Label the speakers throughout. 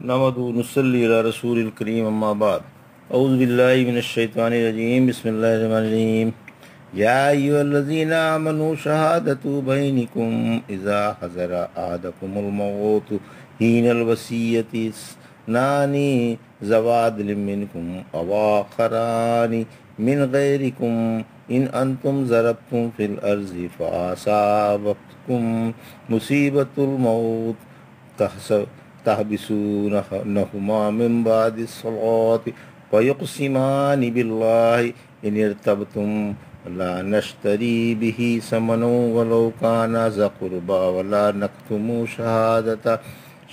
Speaker 1: نحمد نصلی علی رسول الکریم اما بعد اعوذ باللہ من الشیطان الرجیم بسم اللہ الرحمن الرحیم یا ایھا الذین آمنوا شہادۃ بینکم اذا حضر احدکم الموت حین الوصیۃ اثنان ذوی عدل منکم او آخران من غیرکم ان انتم ضربتم فی الارض فاصابتکم مصیبۃ الموت تحبسونہما من بعد الصلاۃ فیقسمان باللہ ان ارتبتم لا نشتری بہ ثمنا ولو کان ذا قربی ولا نکتم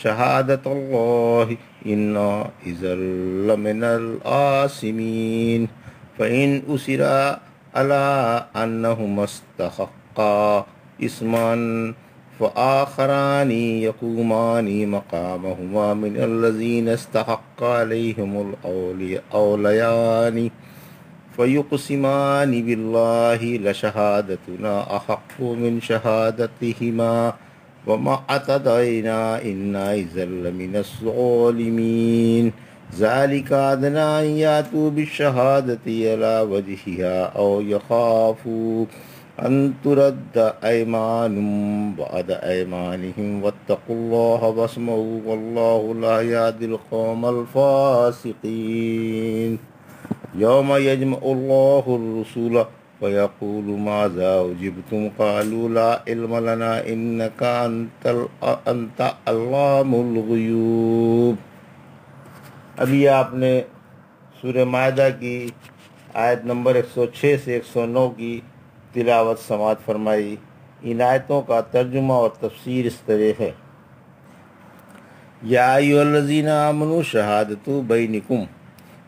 Speaker 1: شہادۃ اللہ انا اذا لمن الآثمین فإن أسر على أنهما استحقا إثما فآخران يقومان مقامهما من الذين استحق عليهم الأوليان فيقسمان بالله لشهادتنا أحق من شهادتهما وما اعتدينا إنا إذا لمن الظالمين ذلك أدنى أن يأتوا بالشهادة على وجهها أو يخافوا أن ترد أيمان بعد أيمانهم واتقوا الله واسمعوا والله لا يهدي القوم الفاسقين يوم يجمع الله الرسل فيقول ماذا أجبتم قالوا لا علم لنا إنك أنت علام الغيوب۔ ابھی آپ نے سورہ مائدہ کی آیت نمبر 106 سے 109 کی تلاوت سماعت فرمائی۔ ان آیتوں کا ترجمہ اور تفسیر اس طرح ہے: یا ایھا الذین آمنوا شہادۃ بینکم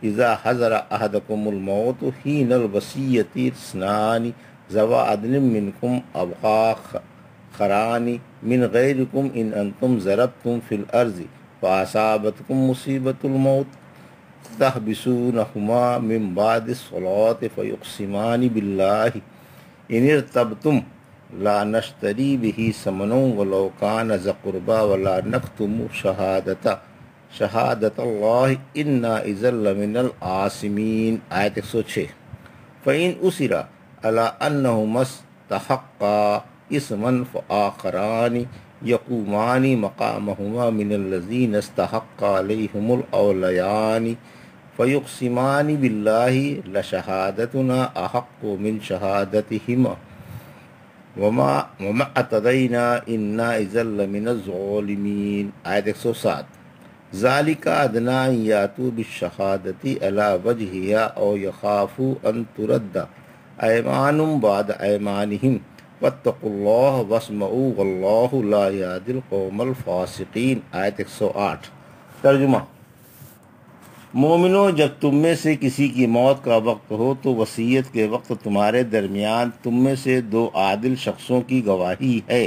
Speaker 1: اذا حضر احدکم الموت حین الوصیۃ اثنان ذوی عدل منکم او آخران من غیرکم ان انتم ضربتم فی الارض فاصابتکم مصیبۃ الموت تحبسونہما من بعد الصلاۃ فیقسمان باللہ ان ارتبتم لا نشتری بہ ثمنا ولو کان ذا قربی ولا نکتم شہادۃ اللہ انا اذا لمن الآثمین۔ آیت 106۔ فإن أسر على أنهما استحقا إثما فآخران يقومان مقامهما من الذين استحق عليهم الأوليان فيقسمان بالله لشهادتنا أحق من شهادتهما وما اعتدينا إنا إذا لمن الظالمين۔ آیت 107۔ ذلك أدنى أن يأتوا بالشهادة على وجهها أو يخافوا أن ترد أيمان بعد أيمانهم واتقوا الله واسمعوا والله لا يهدي القوم الفاسقين۔ آیت 108۔ ترجمہ: مومنوں، جب تم میں سے کسی کی موت کا وقت ہو تو وصیت کے وقت تمہارے درمیان تم میں سے دو عادل شخصوں کی گواہی ہے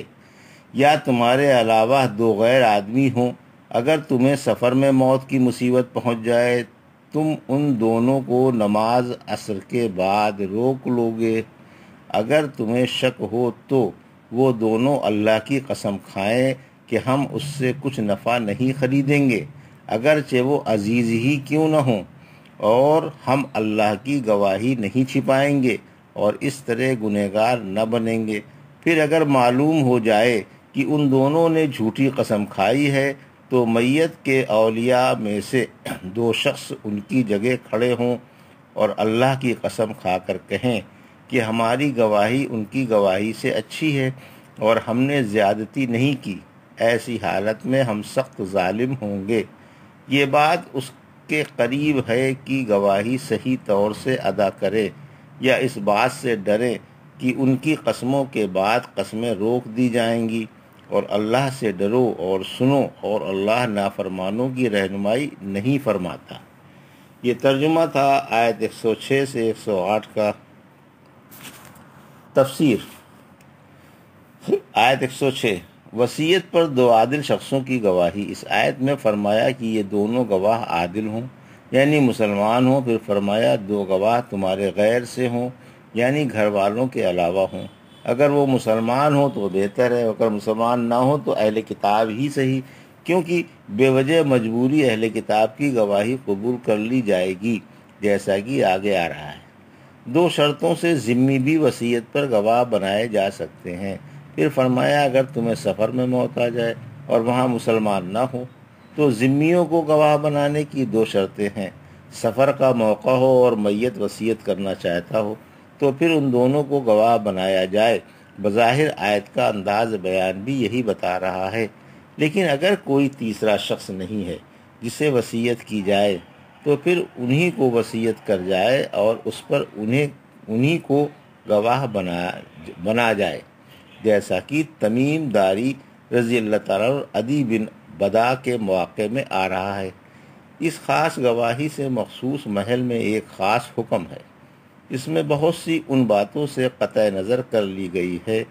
Speaker 1: یا تمہارے علاوہ دو غیر آدمی ہوں۔ اگر تمہیں سفر میں موت کی مصیبت پہنچ جائے تم ان دونوں کو نماز عصر کے بعد روک لوگے۔ اگر تمہیں شک ہو تو وہ دونوں اللہ کی قسم کھائیں کہ ہم اس سے کچھ نفع نہیں خریدیں گے اگرچہ وہ عزیز ہی کیوں نہ ہوں، اور ہم اللہ کی گواہی نہیں چھپائیں گے اور اس طرح گنہگار نہ بنیں گے۔ پھر اگر معلوم ہو جائے کہ ان دونوں نے جھوٹی قسم کھائی ہے تو میت کے اولیاء میں سے دو شخص ان کی جگہ کھڑے ہوں اور اللہ کی قسم کھا کر کہیں کہ ہماری گواہی ان کی گواہی سے اچھی ہے اور ہم نے زیادتی نہیں کی۔ ایسی حالت میں ہم سخت ظالم ہوں گے۔ یہ بات اس کے قریب ہے کہ گواہی صحیح طور سے ادا کرے یا اس بات سے ڈرے کہ ان کی قسموں کے بعد قسمیں روک دی جائیں گی، اور اللہ سے ڈرو اور سنو، اور اللہ نافرمانوں کی رہنمائی نہیں فرماتا۔ یہ ترجمہ تھا آیت 106 سے 108 کا۔ تفسیر: آیت 106 وصیت پر دو عادل شخصوں کی گواہی۔ اس آیت میں فرمایا کہ یہ دونوں گواہ عادل ہوں یعنی مسلمان ہوں، پھر فرمایا دو گواہ تمہارے غیر سے ہوں یعنی گھر والوں کے علاوہ ہوں۔ اگر وہ مسلمان ہوں تو بہتر ہے، اگر مسلمان نہ ہو تو اہل کتاب ہی صحیح، کیونکہ بے وجہ مجبوری اہل کتاب کی گواہی قبول کر لی جائے گی، جیسا کہ آگے آ رہا ہے۔ 2 شرطوں سے ذمی بھی وصیت پر گواہ بنائے جا سکتے ہیں۔ پھر فرمایا اگر تمہیں سفر میں موت آ جائے اور وہاں مسلمان نہ ہو تو ذمیوں کو گواہ بنانے کی 2 شرطیں ہیں۔ سفر کا موقع ہو اور میت وصیت کرنا چاہتا ہو تو پھر ان دونوں کو گواہ بنایا جائے۔ بظاہر آیت کا انداز بیان بھی یہی بتا رہا ہے، لیکن اگر کوئی تیسرا شخص نہیں ہے جسے وصیت کی جائے تو پھر انہی کو وصیت کر جائے اور اس پر انہی کو گواہ بنا جائے، جیسا کہ تمیم داری رضی اللہ تعالیٰ اور عدی بن بدا کے مواقع میں آ رہا ہے۔ اس خاص گواہی سے مخصوص محل میں ایک خاص حکم ہے۔ اس میں بہت سی ان باتوں سے قطع نظر کر لی گئی ہے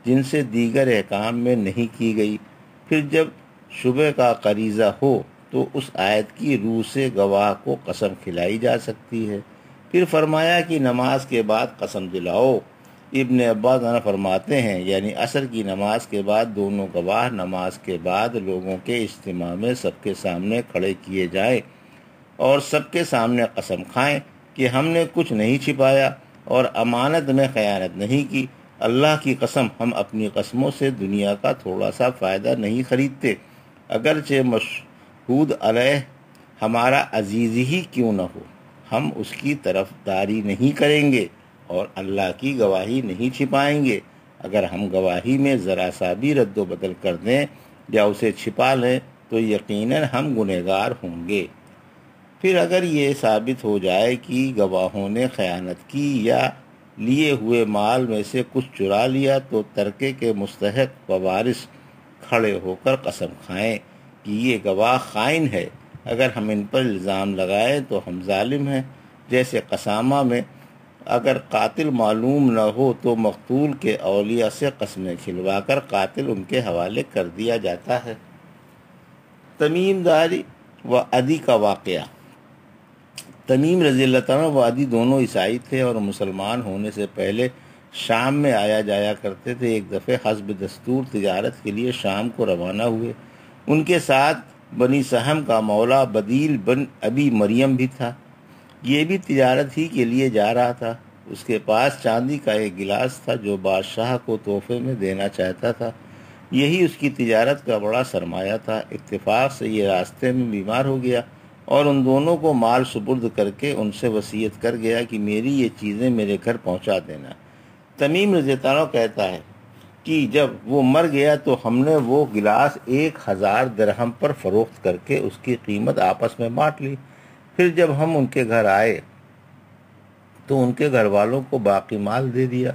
Speaker 1: جن سے دیگر احکام میں نہیں کی گئی۔ پھر جب شبہ کا غریزہ ہو تو اس آیت کی روح سے گواہ کو قسم کھلائی جا سکتی ہے۔ پھر فرمایا کہ نماز کے بعد قسم دلاؤ۔ ابن عباس فرماتے ہیں یعنی عصر کی نماز کے بعد دونوں گواہ نماز کے بعد لوگوں کے اجتماع میں سب کے سامنے کھڑے کیے جائیں اور سب کے سامنے قسم کھائیں کہ ہم نے کچھ نہیں چھپایا اور امانت میں خیانت نہیں کی۔ اللہ کی قسم ہم اپنی قسموں سے دنیا کا تھوڑا سا فائدہ نہیں خریدتے، اگرچہ مشہود علیہ ہمارا عزیز ہی کیوں نہ ہو۔ ہم اس کی طرف داری نہیں کریں گے اور اللہ کی گواہی نہیں چھپائیں گے۔ اگر ہم گواہی میں ذرا سا بھی رد و بدل کر دیں یا اسے چھپا لیں تو یقیناً ہم گنہگار ہوں گے۔ پھر اگر یہ ثابت ہو جائے کہ گواہوں نے خیانت کی یا لیے ہوئے مال میں سے کچھ چرا لیا تو ترکے کے مستحق و وارث کھڑے ہو کر قسم کھائیں کہ یہ گواہ خائن ہے۔ اگر ہم ان پر الزام لگائیں تو ہم ظالم ہیں۔ جیسے قسامہ میں اگر قاتل معلوم نہ ہو تو مقتول کے اولیاء سے قسمیں کھلوا کر قاتل ان کے حوالے کر دیا جاتا ہے۔ تمیم داری و عدی کا واقعہ۔ تمیم رضی اللہ تعالیٰ و عدی دونوں عیسائی تھے اور مسلمان ہونے سے پہلے شام میں آیا جایا کرتے تھے۔ ایک دفعہ حسب دستور تجارت کے لیے شام کو روانہ ہوئے۔ ان کے ساتھ بنی سہم کا مولا بدیل بن ابی مریم بھی تھا۔ یہ بھی تجارت ہی کے لیے جا رہا تھا۔ اس کے پاس چاندی کا ایک گلاس تھا جو بادشاہ کو تحفے میں دینا چاہتا تھا۔ یہی اس کی تجارت کا بڑا سرمایہ تھا۔ اتفاق سے یہ راستے میں بیمار ہو گیا اور ان دونوں کو مال سپرد کر کے ان سے وصیت کر گیا کہ میری یہ چیزیں میرے گھر پہنچا دینا۔ تمیم رضی اللہ عنہ کہتا ہے کہ جب وہ مر گیا تو ہم نے وہ گلاس 1000 درہم پر فروخت کر کے اس کی قیمت آپس میں بانٹ لی۔ پھر جب ہم ان کے گھر آئے تو ان کے گھر والوں کو باقی مال دے دیا۔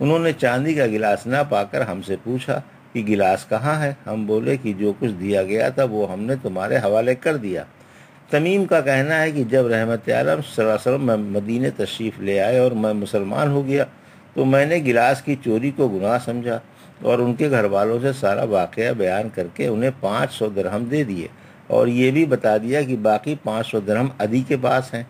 Speaker 1: انہوں نے چاندی کا گلاس نہ پا کر ہم سے پوچھا کہ گلاس کہاں ہے؟ ہم بولے کہ جو کچھ دیا گیا تھا وہ ہم نے تمہارے حوالے کر دیا۔ تمیم کا کہنا ہے کہ جب رحمت عالم صلی اللہ علیہ وسلم میں مدینے تشریف لے آئے اور میں مسلمان ہو گیا تو میں نے گلاس کی چوری کو گناہ سمجھا اور ان کے گھر والوں سے سارا واقعہ بیان کر کے انہیں 500 درہم دے دیے اور یہ بھی بتا دیا کہ باقی 500 درہم عدی کے پاس ہیں۔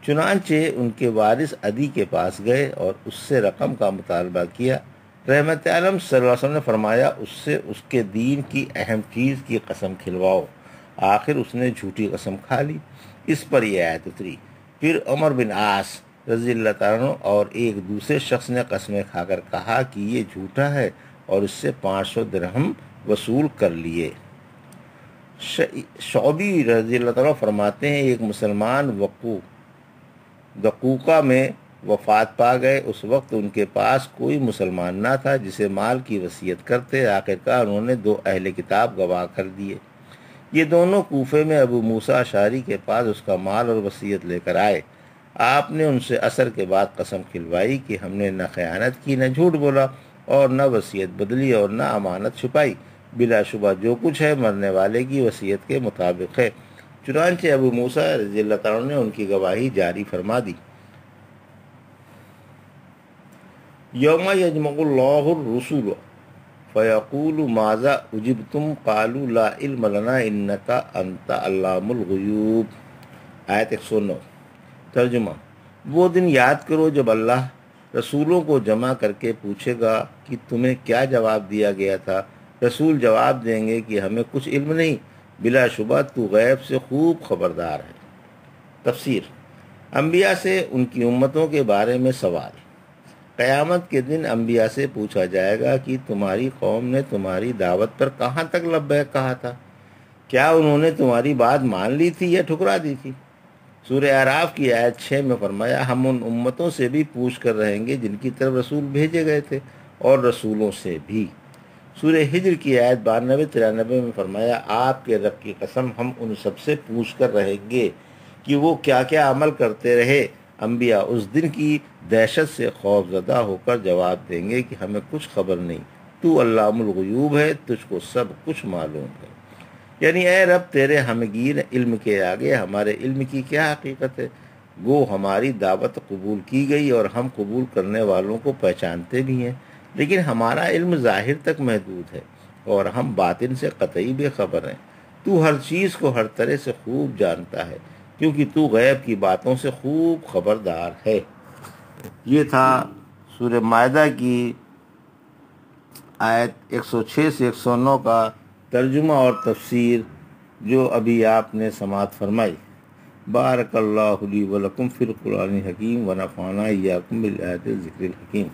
Speaker 1: چنانچہ ان کے وارث عدی کے پاس گئے اور اس سے رقم کا مطالبہ کیا۔ رحمت عالم صلی اللہ علیہ وسلم نے فرمایا اس سے اس کے دین کی اہم چیز کی قسم کھلواؤ۔ آخر اس نے جھوٹی قسم کھا لی۔ اس پر یہ آیت اتری۔ پھر عمر بن عاص رضی اللہ تعالیٰ عنہ اور ایک دوسرے شخص نے قسمیں کھا کر کہا کہ یہ جھوٹا ہے اور اس سے 500 درہم وصول کر لیے۔ شعبی رضی اللہ تعالیٰ فرماتے ہیں ایک مسلمان دقوقہ میں وفات پا گئے۔ اس وقت ان کے پاس کوئی مسلمان نہ تھا جسے مال کی وصیت کرتے۔ آخرکار انہوں نے 2 اہل کتاب گواہ کر دیے۔ یہ دونوں کوفے میں ابو موسیٰ اشعری کے پاس اس کا مال اور وصیت لے کر آئے۔ آپ نے ان سے عصر کے بعد قسم کھلوائی کہ ہم نے نہ خیانت کی، نہ جھوٹ بولا اور نہ وصیت بدلی اور نہ امانت چھپائی۔ بلا شبہ جو کچھ ہے مرنے والے کی وصیت کے مطابق ہے۔ چنانچہ ابو موسیٰ رضی اللہ تعالیٰ نے ان کی گواہی جاری فرما دی۔ یوم یجمع اللہ الرسول فیقول ماذا اجبتم قالوا لا علم لنا انک انت علام الغیوب۔ آیت 109۔ ترجمہ: وہ دن یاد کرو جب اللہ رسولوں کو جمع کر کے پوچھے گا کہ تمہیں کیا جواب دیا گیا تھا۔ رسول جواب دیں گے کہ ہمیں کچھ علم نہیں، بلا شبہ تو غیب سے خوب خبردار ہے۔ تفسیر: انبیاء سے ان کی امتوں کے بارے میں سوال۔ قیامت کے دن انبیاء سے پوچھا جائے گا کہ تمہاری قوم نے تمہاری دعوت پر کہاں تک لبیک کہا تھا؟ کیا انہوں نے تمہاری بات مان لی تھی یا ٹھکرا دی تھی؟ سورہ اعراف کی آیت 6 میں فرمایا ہم ان امتوں سے بھی پوچھ کر رہیں گے جن کی طرف رسول بھیجے گئے تھے، اور رسولوں سے بھی۔ سورہ ہجر کی آیت 92-93 میں فرمایا آپ کے رب کی قسم ہم ان سب سے پوچھ کر رہیں گے کہ وہ کیا کیا عمل کرتے رہے۔ انبیاء اس دن کی دہشت سے خوف زدہ ہو کر جواب دیں گے کہ ہمیں کچھ خبر نہیں، تو علام الغیوب ہے، تجھ کو سب کچھ معلوم ہے۔ یعنی اے رب تیرے ہمگیر علم کے آگے ہمارے علم کی کیا حقیقت ہے؟ گو ہماری دعوت قبول کی گئی اور ہم قبول کرنے والوں کو پہچانتے بھی ہیں، لیکن ہمارا علم ظاہر تک محدود ہے اور ہم باطن سے قطعی بے خبر ہیں۔ تو ہر چیز کو ہر طرح سے خوب جانتا ہے، کیونکہ تو غیب کی باتوں سے خوب خبردار ہے۔ یہ تھا سورہ مائدہ کی آیت 106 سے 109 کا ترجمہ اور تفسیر جو ابھی آپ نے سماعت فرمائی۔ بارک اللہ لی ولکم فی القرآن الحکیم ونفعنا ایاکم بالآیات الذکر الحکیم۔